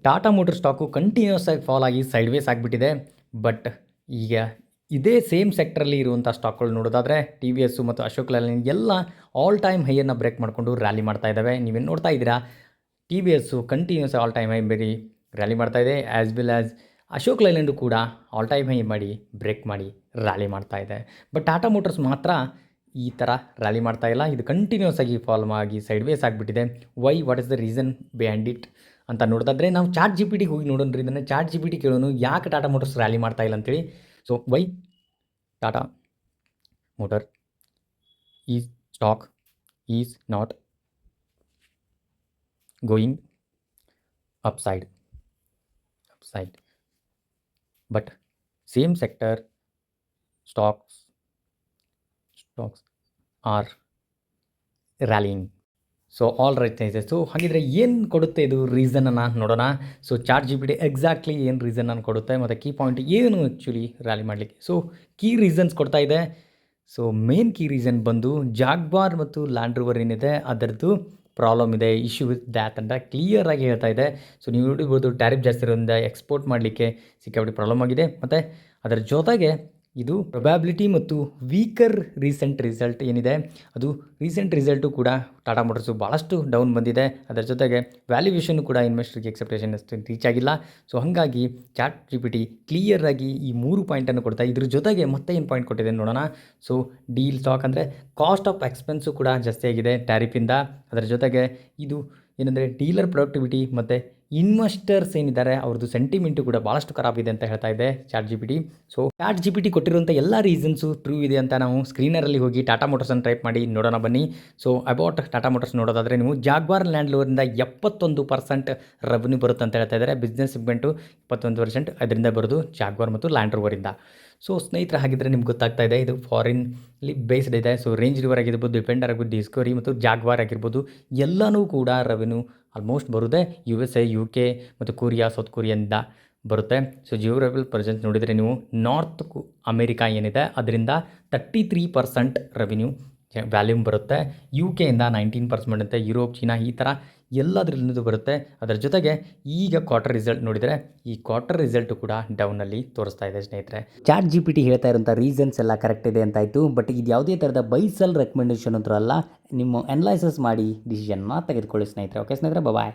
Tata motor stock continuous ಆಗಿ fall ಆಗಿ side ways ಆಗಿಬಿಟ್ಟಿದೆ. ಬಟ್ ಈಗ ಇದೇ ಸೇಮ್ ಸೆಕ್ಟ್ರಲ್ಲಿ ಇರುವಂಥ ಸ್ಟಾಕ್ಗಳು ನೋಡೋದಾದರೆ ಟಿ ವಿ ಎಸ್ಸು ಮತ್ತು ಅಶೋಕ್ ಲೇಲ್ಯಾಂಡ್ ಎಲ್ಲ ಆಲ್ ಟೈಮ್ ಹೈಯನ್ನು ಬ್ರೇಕ್ ಮಾಡಿಕೊಂಡು ರ್ಯಾಲಿ ಮಾಡ್ತಾ ಇದ್ದಾವೆ. ನೀವೇನು ನೋಡ್ತಾ ಇದ್ದೀರಾ, T V S continues all time high ಬೇರಿ ರ್ಯಾಲಿ ಮಾಡ್ತಾ ಇದೆ. As well as Ashok Leyland ಕೂಡ ಆಲ್ ಟೈಮ್ ಹೈ ಮಾಡಿ ಬ್ರೇಕ್ ಮಾಡಿ ರ್ಯಾಲಿ ಮಾಡ್ತಾ ಇದೆ. ಬಟ್ ಟಾಟಾ ಮೋಟರ್ಸ್ ಮಾತ್ರ ಈ ಥರ ರ್ಯಾಲಿ ಮಾಡ್ತಾ ಇಲ್ಲ. ಇದು ಕಂಟಿನ್ಯೂಸ್ ಆಗಿ ಫಾಲ್ ಆಗಿ ಸೈಡ್ ವೇಸ್ ಆಗಿಬಿಟ್ಟಿದೆ. What is the reason behind it ಅಂತ ನೋಡೋದಾದರೆ ನಾವು ಚಾಟ್ ಜಿ ಪಿ ಟಿಗೆ ಹೋಗಿ ನೋಡೋಣ್ರಿ. ಇದನ್ನು ಚಾಟ್ ಜಿ ಪಿ ಟಿ ಕೇಳೋನು ಯಾಕೆ ಟಾಟಾ ಮೋಟರ್ಸ್ ರ್ಯಾಲಿ ಮಾಡ್ತಾ ಇಲ್ಲ ಅಂತೇಳಿ. ಸೊ ವೈ ಟಾಟಾ ಮೋಟರ್ ಈ stock is not going upside but same sector stocks are rallying. So all right ಇದೆ. ಸೊ ಹಾಗಿದ್ರೆ ಏನು ಕೊಡುತ್ತೆ ಇದು ರೀಸನನ್ನು ನೋಡೋಣ. So chat G P T exactly ಏನು ರೀಸನನ್ನು ಕೊಡುತ್ತೆ ಮತ್ತು ಕೀ ಪಾಯಿಂಟ್ ಏನು ಆ್ಯಕ್ಚುಲಿ ರ್ಯಾಲಿ ಮಾಡಲಿಕ್ಕೆ. ಸೊ ಕೀ ರೀಸನ್ಸ್ ಕೊಡ್ತಾ ಇದೆ. ಸೊ ಮೇನ್ ಕೀ ರೀಸನ್ ಬಂದು ಜಾಗ್ವಾರ್ ಮತ್ತು ಲ್ಯಾಂಡ್ ರೋವರ್ ಏನಿದೆ ಅದರದ್ದು ಪ್ರಾಬ್ಲಮ್ ಇದೆ, ಇಶ್ಯೂ ವಿತ್ ದ್ಯಾಟ್ ಅಂತ ಕ್ಲಿಯರಾಗಿ ಹೇಳ್ತಾ ಇದೆ. ಸೊ ನೀವು ನೋಡಿರ್ಬೋದು, ಟ್ಯಾರಿಫ್ ಜಾಸ್ತಿ ಇರೋದ್ರಿಂದ ಎಕ್ಸ್ಪೋರ್ಟ್ ಮಾಡಲಿಕ್ಕೆ ಸಿಕ್ಕಾಪಟ್ಟೆ ಪ್ರಾಬ್ಲಮ್ ಆಗಿದೆ. ಮತ್ತು ಅದರ ಜೊತೆಗೆ ಇದು ಪ್ರೊಬ್ಯಾಬಿಲಿಟಿ ಮತ್ತು ವೀಕರ್ ರೀಸೆಂಟ್ ರಿಸಲ್ಟ್ ಏನಿದೆ ಅದು ರೀಸೆಂಟ್ ರಿಸಲ್ಟು ಕೂಡ ಟಾಟಾ ಮೋಟರ್ಸು ಭಾಳಷ್ಟು ಡೌನ್ ಬಂದಿದೆ. ಅದರ ಜೊತೆಗೆ ವ್ಯಾಲ್ಯೂಯೇಷನ್ ಕೂಡ ಇನ್ವೆಸ್ಟರ್ಗೆ ಎಕ್ಸೆಪ್ಟೇಷನ್ ಅಷ್ಟು ರೀಚ್ ಆಗಿಲ್ಲ. ಸೊ ಹಾಗಾಗಿ ಚಾಟ್ ಜಿ ಪಿ ಟಿ ಕ್ಲಿಯರಾಗಿ ಈ 3 ಪಾಯಿಂಟನ್ನು ಕೊಡ್ತಾ, ಇದ್ರ ಜೊತೆಗೆ ಮತ್ತೆ ಏನು ಪಾಯಿಂಟ್ ಕೊಟ್ಟಿದೆ ನೋಡೋಣ. ಸೊ ಡೀಲ್ ಸ್ಟಾಕ್ ಅಂದರೆ ಕಾಸ್ಟ್ ಆಫ್ ಎಕ್ಸ್ಪೆನ್ಸು ಕೂಡ ಜಾಸ್ತಿ ಆಗಿದೆ ಟ್ಯಾರಿಫಿಂದ. ಅದರ ಜೊತೆಗೆ ಇದು ಏನಂದರೆ ಡೀಲರ್ ಪ್ರೊಡಕ್ಟಿವಿಟಿ ಮತ್ತು ಇನ್ವೆಸ್ಟರ್ಸ್ ಏನಿದ್ದಾರೆ ಅವ್ರದ್ದು ಸೆಂಟಿಮೆಂಟು ಕೂಡ ಭಾಳಷ್ಟು ಖರಾಬ್ ಇದೆ ಅಂತ ಹೇಳ್ತಾ ಇದೆ chat G P T. So chat G P T ಕೊಟ್ಟಿರುವಂಥ ಎಲ್ಲ ರೀಸನ್ಸು ಟ್ರೂ ಇದೆ ಅಂತ ನಾವು ಸ್ಕ್ರೀನರಲ್ಲಿ ಹೋಗಿ ಟಾಟಾ ಮೋಟರ್ಸನ್ನು ಟೈಪ್ ಮಾಡಿ ನೋಡೋಣ ಬನ್ನಿ. ಸೊ ಅಬೌಟ್ ಟಾಟಾ ಮೋಟರ್ಸ್ ನೋಡೋದಾದರೆ ನೀವು ಜಾಗ್ವಾರ್ ಲ್ಯಾಂಡ್ ರೋವರಿಂದ 71% ರೆವೆನ್ಯೂ ಬರುತ್ತೆ ಅಂತ ಹೇಳ್ತಾ ಇದ್ದಾರೆ. ಬಿಸ್ನೆಸ್ ಸೆಗ್ಮೆಂಟು 21% ಅದರಿಂದ ಬರೋದು ಜಾಗ್ವಾರ್ ಮತ್ತು ಲ್ಯಾಂಡ್ ರೋವರಿಂದ. ಸೊ ಸ್ನೇಹಿತರೆ, ಹಾಗಿದ್ರೆ ನಿಮ್ಗೆ ಗೊತ್ತಾಗ್ತಾ ಇದೆ ಇದು ಫಾರಿನ್ಲಿ ಬೇಸ್ಡ್ ಇದೆ. ಸೊ ರೇಂಜ್ ರಿವರ್ ಆಗಿರ್ಬೋದು, ಡಿಫೆಂಡರ್ ಆಗಿರ್ಬೋದು, ಡಿಸ್ಕವರಿ ಮತ್ತು ಜಾಗ್ವಾರ್ ಆಗಿರ್ಬೋದು ಎಲ್ಲನೂ ಕೂಡ ರೆವೆನ್ಯೂ ಆಲ್ಮೋಸ್ಟ್ ಬರುತ್ತೆ USA, UK ಮತ್ತು ಕೊರಿಯಾ, ಸೌತ್ ಕೊರಿಯಿಂದ ಬರುತ್ತೆ. ಸೊ ಜಿಯೋಗ್ರಫಿಕಲ್ ಪ್ರೆಸೆನ್ಸ್ ನೋಡಿದರೆ ನೀವು ನಾರ್ತ್ ಅಮೇರಿಕಾ ಏನಿದೆ ಅದರಿಂದ 33% ರೆವೆನ್ಯೂ ವ್ಯಾಲ್ಯೂಮ್ ಬರುತ್ತೆ. UK ಇಂದ 19% ಅಂತೆ, ಯುರೋಪ್, ಚೀನಾ ಈ ಥರ ಎಲ್ಲದರಲ್ಲಿಂದ ಬರುತ್ತೆ. ಅದರ ಜೊತೆಗೆ ಈಗ ಕ್ವಾರ್ಟರ್ ರಿಸಲ್ಟ್ ನೋಡಿದರೆ ಈ ಕ್ವಾರ್ಟರ್ ರಿಸಲ್ಟು ಕೂಡ ಡೌನಲ್ಲಿ ತೋರಿಸ್ತಾ ಇದೆ ಸ್ನೇಹಿತರೆ. ಚಾಟ್ ಜಿ ಪಿ ಟಿ ಹೇಳ್ತಾ ಇರೋಂಥ ರೀಸನ್ಸ್ ಎಲ್ಲ ಕರೆಕ್ಟ್ ಇದೆ ಅಂತಾಯಿತು. ಬಟ್ ಇದು ಯಾವುದೇ ಥರದ ಬೈ ಸೆಲ್ ರೆಕಮೆಂಡೇಷನ್ ಅಂತೂ ಅಲ್ಲ. ನಿಮ್ಮ ಅನಲೈಸಸ್ ಮಾಡಿ ಡಿಸಿಷನ್ನ ತೆಗೆದುಕೊಳ್ಳಿ ಸ್ನೇಹಿತರೆ. ಓಕೆ ಸ್ನೇಹಿತರೆ, ಬಾಯ್.